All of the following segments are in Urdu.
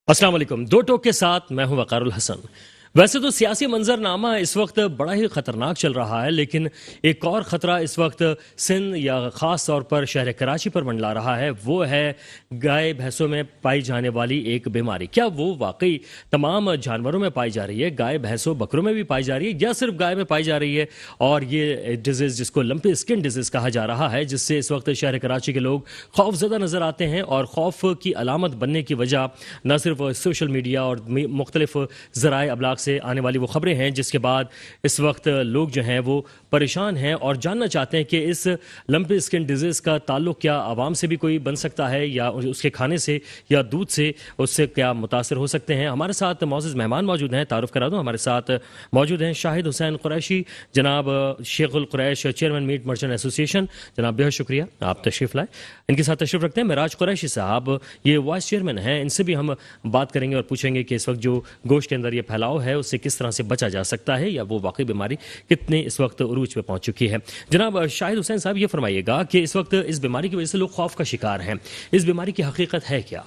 السلام علیکم. دو ٹوک کے ساتھ میں ہوں وقار الحسن. ویسے تو سیاسی منظرنامہ اس وقت بڑا ہی خطرناک چل رہا ہے، لیکن ایک اور خطرہ اس وقت سندھ یا خاص طور پر شہر کراچی پر منڈلا رہا ہے. وہ ہے گائے بھینسوں میں پائی جانے والی ایک بیماری. کیا وہ واقعی تمام جانوروں میں پائی جا رہی ہے؟ گائے بھینسوں بکروں میں بھی پائی جا رہی ہے یا صرف گائے میں پائی جا رہی ہے؟ اور یہ ڈیزیز جس کو لمپی اسکن ڈیزیز کہا جا رہا ہے، جس سے اس وقت شہر کراچی کے لوگ خوف زدہ نظر آتے ہیں، اور خوف کی علامت بننے کی وجہ نہ صرف سوشل میڈیا اور مختلف ذرائع ابلاغ سے آنے والی وہ خبریں ہیں، جس کے بعد اس وقت لوگ جو ہیں وہ پریشان ہیں اور جاننا چاہتے ہیں کہ اس لمپی اسکن ڈیزیز کا تعلق کیا عوام سے بھی کوئی بن سکتا ہے، یا اس کے کھانے سے یا دودھ سے اس سے کیا متاثر ہو سکتے ہیں. ہمارے ساتھ معزز مہمان موجود ہیں، تعارف کرا دوں. ہمارے ساتھ موجود ہیں شاہد حسین قریشی، جناب شیخ القریش، چیئرمین میٹ مرچنٹ ایسوسی ایشن. جناب بہت شکریہ آپ تشریف لائے. ان کے ساتھ تشریف رکھتے ہیں معراج قریشی صاحب، یہ وائس چیئرمین ہیں. ان سے بھی ہم بات کریں گے اور پوچھیں گے کہ اس وقت جو گوشت کے اندر یہ پھیلاؤ ہے اس سے کس طرح سے بچا جا سکتا ہے، یا وہ واقعی بیماری کتنے اس وقت عروج پہ پہنچ چکی ہے. جناب شاہد حسین صاحب، یہ فرمائیے گا کہ اس وقت اس بیماری کی وجہ سے لوگ خوف کا شکار ہیں. اس بیماری کی حقیقت ہے کیا؟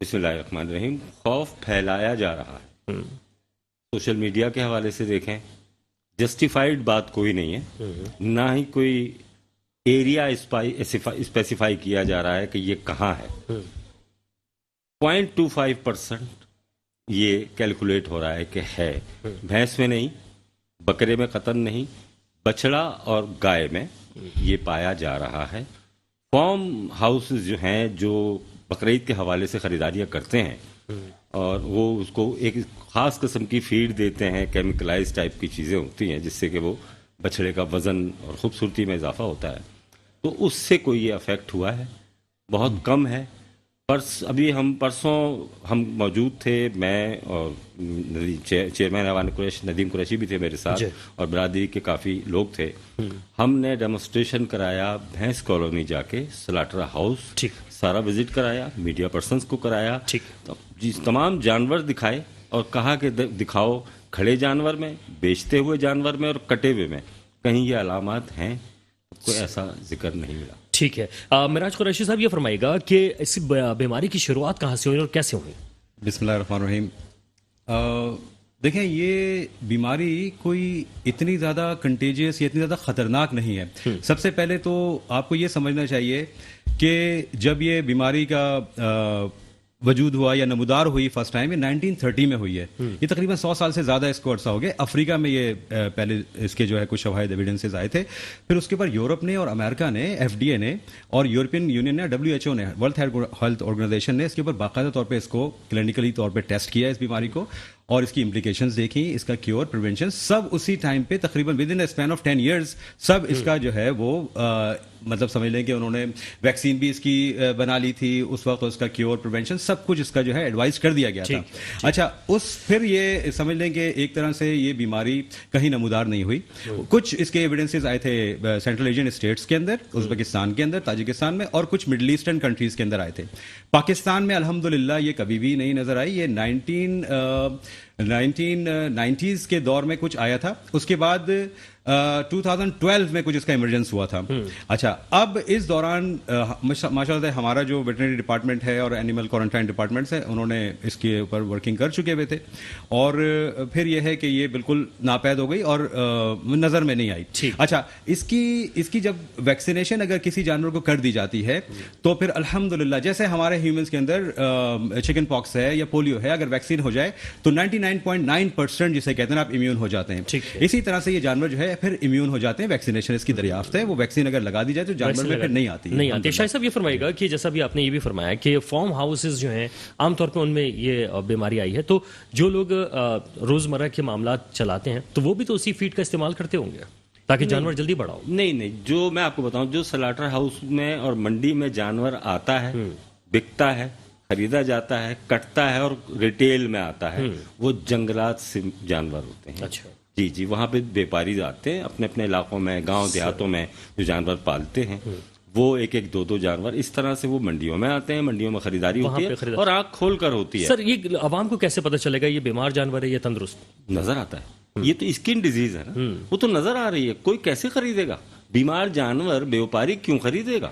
بسم اللہ الرحمن الرحیم. خوف پھیلایا جا رہا ہے. سوشل میڈیا کے حوالے سے دیکھیں، جسٹیفائڈ بات کوئی نہیں ہے، نہ ہی کوئی ایریا اسپیسیفائی کیا جا رہا ہے کہ یہ کہاں ہے. 0.25% یہ کیلکولیٹ ہو رہا ہے کہ ہے. بھینس میں نہیں، بکرے میں قطن نہیں، بچڑا اور گائے میں یہ پایا جا رہا ہے. فارم ہاؤسز جو ہیں جو بقرعید کے حوالے سے خریداریاں کرتے ہیں اور وہ اس کو ایک خاص قسم کی فیڈ دیتے ہیں، کیمیکلائز ٹائپ کی چیزیں ہوتی ہیں جس سے کہ وہ بچڑے کا وزن اور خوبصورتی میں اضافہ ہوتا ہے، تو اس سے کوئی یہ افیکٹ ہوا ہے؟ بہت کم ہے. پرسوں ہم موجود تھے، میں اور چیئرمین ایوان ندیم قریشی بھی تھے میرے ساتھ، اور برادری کے کافی لوگ تھے. ہم نے ڈیمونسٹریشن کرایا بھینس کالونی جا کے، سلاٹر ہاؤس سارا وزٹ کرایا، میڈیا پرسنز کو کرایا، تمام جانور دکھائے اور کہا کہ دکھاؤ کھڑے جانور میں، بیچتے ہوئے جانور میں اور کٹے ہوئے میں کہیں یہ علامات ہیں. کوئی ایسا ذکر نہیں ملا. ٹھیک ہے. معراج قریشی صاحب، یہ فرمائے گا کہ اس بیماری کی شروعات کہاں سے ہوئی اور کیسے ہوئی؟ بسم اللہ الرحمن الرحیم. دیکھیں، یہ بیماری کوئی اتنی زیادہ کنٹیجیس یا اتنی زیادہ خطرناک نہیں ہے. سب سے پہلے تو آپ کو یہ سمجھنا چاہیے کہ جب یہ بیماری کا وجود ہوا یا نمودار ہوئی فرسٹ ٹائم، یہ 1930 میں ہوئی ہے. یہ تقریباً 100 سال سے زیادہ اس کو عرصہ ہو گیا. افریقہ میں یہ پہلے اس کے جو ہے کچھ شواہد ایویڈنسز آئے تھے. پھر اس کے بعد یورپ نے اور امریکہ نے، ایف ڈی اے نے اور یورپین یونین نے، WHO نے، ورلڈ ہیلتھ آرگنائزیشن نے اس کے اوپر باقاعدہ طور پہ اس کو کلینکلی طور پہ ٹیسٹ کیا اس بیماری کو، اور اس کی امپلیکیشنز دیکھی، اس کا کیور، پریونشن، سب اسی ٹائم پہ تقریباً within a span of 10 years سب اس کا جو ہے وہ مطلب سمجھ لیں کہ انہوں نے ویکسین بھی اس کی بنا لی تھی اس وقت، اس کا کیور، پریونشن، سب کچھ اس کا جو ہے ایڈوائز کر دیا گیا تھا. اچھا، پھر یہ سمجھ لیں کہ ایک طرح سے یہ بیماری کہیں نمودار نہیں ہوئی. کچھ اس کے ایویڈنسز آئے تھے سینٹرل ایشین اسٹیٹس کے اندر، ازبکستان کے اندر، تاجکستان میں، اور کچھ مڈل ایسٹرن کنٹریز کے اندر آئے تھے. پاکستان میں الحمدللہ یہ کبھی بھی نہیں نظر آئی. یہ 1990s کے دور میں کچھ آیا تھا. اس کے بعد 2012 میں کچھ اس کا ایمرجنس ہوا تھا. اچھا، اب اس دوران ماشاء اللہ ہمارا جو ویٹرنری ڈپارٹمنٹ ہے اور اینیمل کوارنٹائن ڈپارٹمنٹس ہیں، انہوں نے اس کے اوپر ورکنگ کر چکے ہوئے تھے، اور پھر یہ ہے کہ یہ بالکل ناپید ہو گئی اور نظر میں نہیں آئی. اچھا، اس کی جب ویکسینیشن اگر کسی جانور کو کر دی جاتی ہے تو پھر الحمدللہ جیسے ہمارے ہیومنس کے اندر چکن پاکس ہے یا پولیو ہے، اگر ویکسین ہو جائے تو 99.9% جسے کہتے ہیں آپ امیون ہو جاتے ہیں. اسی طرح سے یہ جانور جو ہے پھر امیون ہو جاتے ہیں. ویکسینیشن اس کی دریافت ہے، وہ ویکسین اگر لگا دی جائے تو جانور میں پھر نہیں آتی. شاہد صاحب، یہ فرمائے گا کہ جیسا بھی آپ نے یہ بھی فرمایا کہ فارم ہاؤسز جو ہیں عام طور پہ ان میں یہ بیماری آئی ہے، تو جو لوگ روزمرہ کے معاملات چلاتے ہیں تو وہ بھی تو اسی فیڈ کا استعمال کرتے ہوں گے تاکہ جانور جلدی بڑا ہو. نہیں، جو میں آپ کو بتاؤں، جو سلاٹر ہاؤس میں اور منڈی میں جانور آتا ہے، بکتا ہے، خریدا جاتا ہے، کٹتا ہے اور ریٹیل میں آتا ہے، وہ جنگلات سے جانور ہوتے ہیں. اچھا جی، وہاں پہ بیپاری آتے ہیں اپنے اپنے علاقوں میں، گاؤں دیہاتوں میں جو جانور پالتے ہیں، وہ ایک دو جانور اس طرح سے وہ منڈیوں میں آتے ہیں، منڈیوں میں خریداری ہوتی ہے اور آنکھ کھول کر ہوتی ہے. سر، یہ عوام کو کیسے پتہ چلے گا یہ بیمار جانور ہے یا تندرست؟ نظر آتا ہے. یہ تو اسکن ڈیزیز ہے نا، وہ تو نظر آ رہی ہے. کوئی کیسے خریدے گا؟ بیمار جانور بیوپاری کیوں خریدے گا؟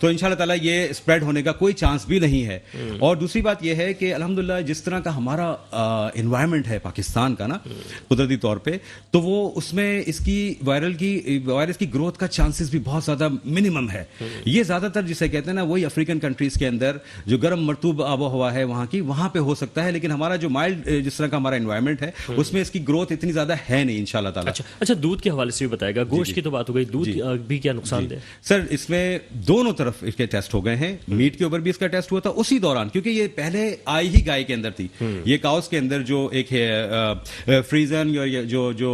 تو انشاءاللہ تعالیٰ یہ اسپریڈ ہونے کا کوئی چانس بھی نہیں ہے. اور دوسری بات یہ ہے کہ الحمدللہ جس طرح کا ہمارا انوائرمنٹ ہے پاکستان کا نا قدرتی طور پہ, تو وہ اس میں اس کی وائرس کی گروتھ کا چانسز بھی بہت زیادہ منیمم ہے. یہ زیادہ تر جسے کہتے ہیں نا وہی افریقن کنٹریز کے اندر جو گرم مرطوب آب و ہوا ہے وہاں پہ ہو سکتا ہے, لیکن ہمارا جو مائلڈ جس طرح کا ہمارا انوائرمنٹ ہے اس میں اس کی گروتھ اتنی زیادہ ہے نہیں انشاءاللہ تعالیٰ. اچھا, دودھ کے حوالے سے بھی بتائے گا, گوشت کی تو بات ہو گئی, دودھ بھی کیا نقصان دہ؟ سر اس میں دونوں طرف اس کے ٹیسٹ ہو گئے ہیں, میٹ کے اوپر بھی اس کا ٹیسٹ ہوا تھا اسی دوران, کیونکہ یہ پہلے آئی ہی گائے کے اندر تھی. یہ کاؤس کے اندر جو ایک ہے فریزن جو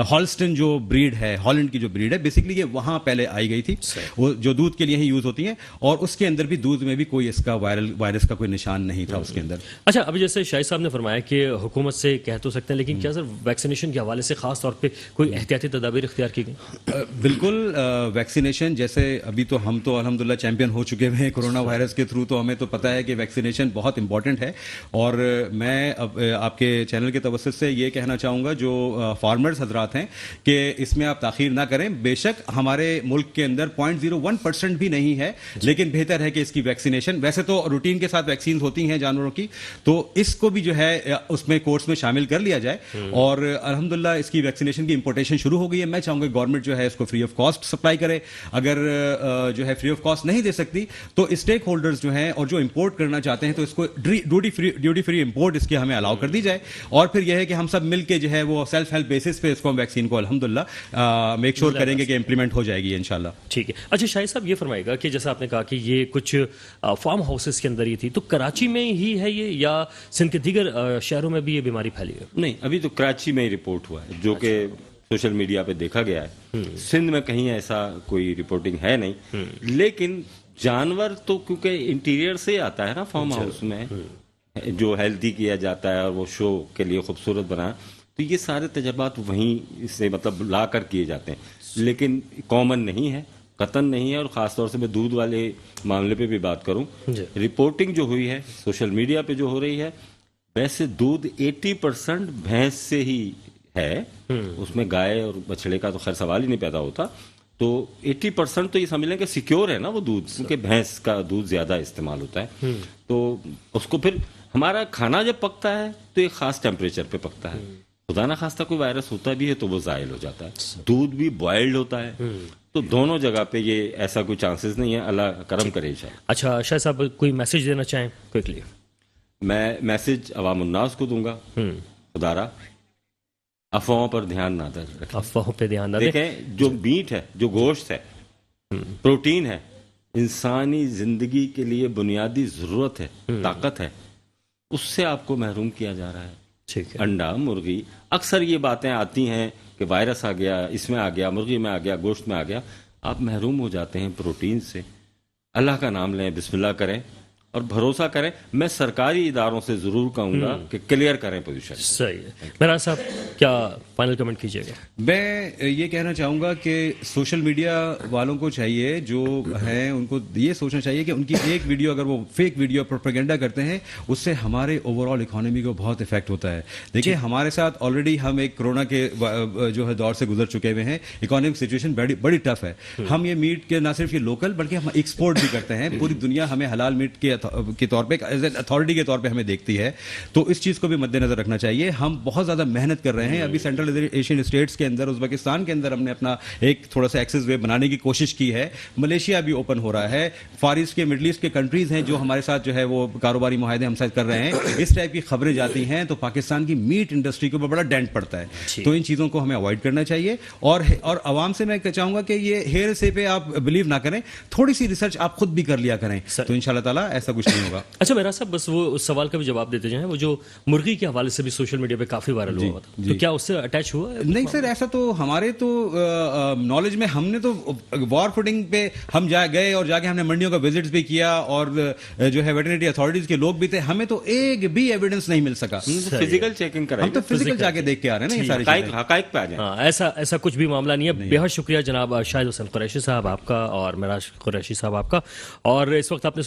ہالسٹن جو بریڈ ہے, ہالینڈ کی جو بریڈ ہے, بیسیکلی یہ وہاں پہلے آئی گئی تھی, وہ جو دودھ کے لیے ہی یوز ہوتی ہیں, اور اس کے اندر بھی دودھ میں بھی کوئی اس کا وائرس کا کوئی نشان نہیں تھا اس کے اندر. اچھا, ابھی جیسے شاہد صاحب نے فرمایا کہ حکومت سے کہہ تو سکتے ہیں, لیکن کیا سر ویکسینیشن کے حوالے سے خاص طور پہ کوئی احتیاطی تدابیر اختیار کی گئی؟ بالکل, ویکسینیشن جیسے ابھی تو ہم تو الحمدللہ چیمپئن ہو چکے ہیں کورونا وائرس کے تھرو, تو ہمیں تو پتہ ہے کہ ویکسینیشن بہت امپورٹنٹ ہے. اور میں آپ کے چینل کے توسط سے یہ کہنا چاہوں گا جو فارمرز حضرات ہیں کہ اس میں آپ تاخیر نہ کریں. بے شک ہمارے ملک کے اندر 0.01% بھی نہیں ہے, لیکن بہتر ہے کہ اس کی ویکسینیشن, ویسے تو روٹین کے ساتھ ویکسینز ہوتی ہیں جانوروں کی, تو اس کو بھی جو ہے اس میں کورس میں شامل کر لیا جائے. اور الحمدللہ اس کی ویکسینیشن کی امپورٹیشن شروع ہو گئی ہے. میں چاہوں گا گورنمنٹ جو ہے اس کو فری آف کاسٹ سپلائی کرے. اگر جو ہے فری آف کاسٹ نہیں دے سکتی تو اسٹیک ہولڈرز جو ہیں اور جو امپورٹ کرنا چاہتے ہیں تو اس کو ڈیوٹی فری امپورٹ اس کی ہمیں الاؤ کر دی جائے. اور پھر یہ ہے کہ ہم سب مل کے جو ہے وہ سیلف ہیلپ بیسس پہ اس کو ویکسین کو الحمدللہ میک شور کریں گے کہ امپلیمنٹ ہو جائے گی انشاءاللہ. ٹھیک ہے. اچھا شاہد صاحب یہ فرمائے گا کہ جیسا آپ نے کہا کہ یہ کچھ فارم ہاؤسز کے اندر ہی تھی, تو کراچی میں ہی ہے یہ یا سندھ کے دیگر شہروں میں بھی یہ بیماری پھیلی ہے؟ نہیں, ابھی تو کراچی میں ہی رپورٹ ہوا ہے جو کہ سوشل میڈیا پہ دیکھا گیا ہے. سندھ میں کہیں ایسا کوئی رپورٹنگ ہے نہیں, لیکن جانور تو کیونکہ انٹیریئر سے آتا ہے نا فارم ہاؤس میں, جو ہیلدی کیا جاتا ہے اور وہ شو کے لیے خوبصورت بنا, تو یہ سارے تجربات وہیں سے مطلب لا کر کیے جاتے ہیں, لیکن کامن نہیں ہے, قطن نہیں ہے. اور خاص طور سے میں دودھ والے معاملے پہ بھی بات کروں, رپورٹنگ جو ہوئی ہے سوشل میڈیا پہ جو ہو رہی ہے, ویسے دودھ 80% بھینس سے ہی ہے, اس میں گائے اور بچڑے کا تو خیر سوال ہی نہیں پیدا ہوتا. تو 80% تو یہ سمجھ لیں کہ سیکیور ہے نا وہ دودھ, کیونکہ بھینس کا دودھ زیادہ استعمال ہوتا ہے. تو اس کو پھر ہمارا کھانا جب پکتا ہے تو ایک خاص ٹیمپریچر پہ پکتا ہے, خدا نہ خواستہ کوئی وائرس ہوتا بھی ہے تو وہ زائل ہو جاتا ہے. دودھ بھی بوائلڈ ہوتا ہے, تو دونوں جگہ پہ یہ ایسا کوئی چانسز نہیں ہے. اللہ کرم کرے انشاءاللہ. اچھا شاہد صاحب کوئی میسج دینا چاہیں کوئکلی؟ میں میسج عوام الناس کو دوں گا, خدا را افواہوں پر دھیان نہ رکھیں. افواہوں پہ دھیان نہ دیں. دیکھیں جو میٹ ہے, جو گوشت ہے, پروٹین ہے, انسانی زندگی کے لیے بنیادی ضرورت ہے, طاقت ہے, اس سے آپ کو محروم کیا جا رہا ہے. ٹھیک ہے. انڈا, مرغی, اکثر یہ باتیں آتی ہیں کہ وائرس آ گیا, اس میں آ گیا, مرغی میں آ گیا, گوشت میں آ گیا, آپ محروم ہو جاتے ہیں پروٹین سے. اللہ کا نام لیں, بسم اللہ کریں اور بھروسہ کریں. میں سرکاری اداروں سے ضرور کہوں گا کہ کلیئر کریں پوزیشن. صحیح ہے. میرا صاحب کیا فائنل کمنٹ کیجیے گا؟ میں یہ کہنا چاہوں گا کہ سوشل میڈیا والوں کو چاہیے, جو ہیں ان کو یہ سوچنا چاہیے کہ ان کی ایک ویڈیو اگر وہ فیک ویڈیو پروپیگنڈا کرتے ہیں, اس سے ہمارے اوور آل اکانومی کو بہت افیکٹ ہوتا ہے. دیکھیں ہمارے ساتھ آلریڈی ہم ایک کرونا کے جو ہے دور سے گزر چکے ہوئے ہیں, اکانومک سچویشن بڑی ٹف ہے. ہم یہ میٹ کے نہ صرف یہ لوکل بلکہ ہم ایکسپورٹ بھی کرتے ہیں. پوری دنیا ہمیں حلال میٹ کے طور پہ ایز این اتھارٹی کے طور پہ ہمیں دیکھتی ہے, تو اس چیز کو بھی مد نظر رکھنا چاہیے. ہم بہت زیادہ محنت کر رہے ہیں. ابھی سینٹرل ایشین اسٹیٹس کے اندر, ازبکستان کے اندر ہم نے اپنا ایک تھوڑا سا ایکسس وے بنانے کی کوشش کی ہے. ملیشیا بھی اوپن ہو رہا ہے. فار ایسٹ کے, مڈل ایسٹ کے کنٹریز ہیں جو ہمارے ساتھ جو ہے وہ کاروباری معاہدے ہم ساتھ کر رہے ہیں. اس ٹائپ کی خبریں جاتی ہیں تو پاکستان کی میٹ انڈسٹری کے اوپر بڑا ڈینٹ پڑتا ہے. تو ان چیزوں کو ہمیں اوائڈ کرنا چاہیے. اور عوام سے میں چاہوں گا کہ یہ ہیئر سے پہ آپ بلیو نہ کریں, تھوڑی سی ریسرچ آپ خود بھی کر لیا کریں, تو انشاءاللہ تعالیٰ ایسا کچھ نہیں ہوگا. اچھا میرا صاحب بس وہ اس سوال کا بھی جواب دیتے جائیں, وہ جو مرغی کے حوالے سے بھی سوشل میڈیا پہ کافی وائرل ہوا تھا, تو کیا اس سے اٹیچ ہوا؟ نہیں سر, ایسا تو ہمارے تو نالج میں ہم نے تو وار فوڈنگ پہ ہم گئے اور جا کے ہم نے منڈیوں کا وزٹس بھی کیا, اور جو ہے ویٹرنری اتھارٹیز کے لوگ بھی تھے, ہمیں تو ایک بھی ایویڈنس نہیں مل سکا. فزیکل چیکنگ کرائیں, ہم تو فزیکل جا کے دیکھ کے آ رہے ہیں نا, یہ ساری حقائق پہ آ جائیں. ایسا کچھ بھی معاملہ نہیں ہے. بہت شکریہ جناب شاہد حسین قریشی صاحب آپ کا اور معراج قریشی صاحب آپ کا. اور اس وقت آپ نے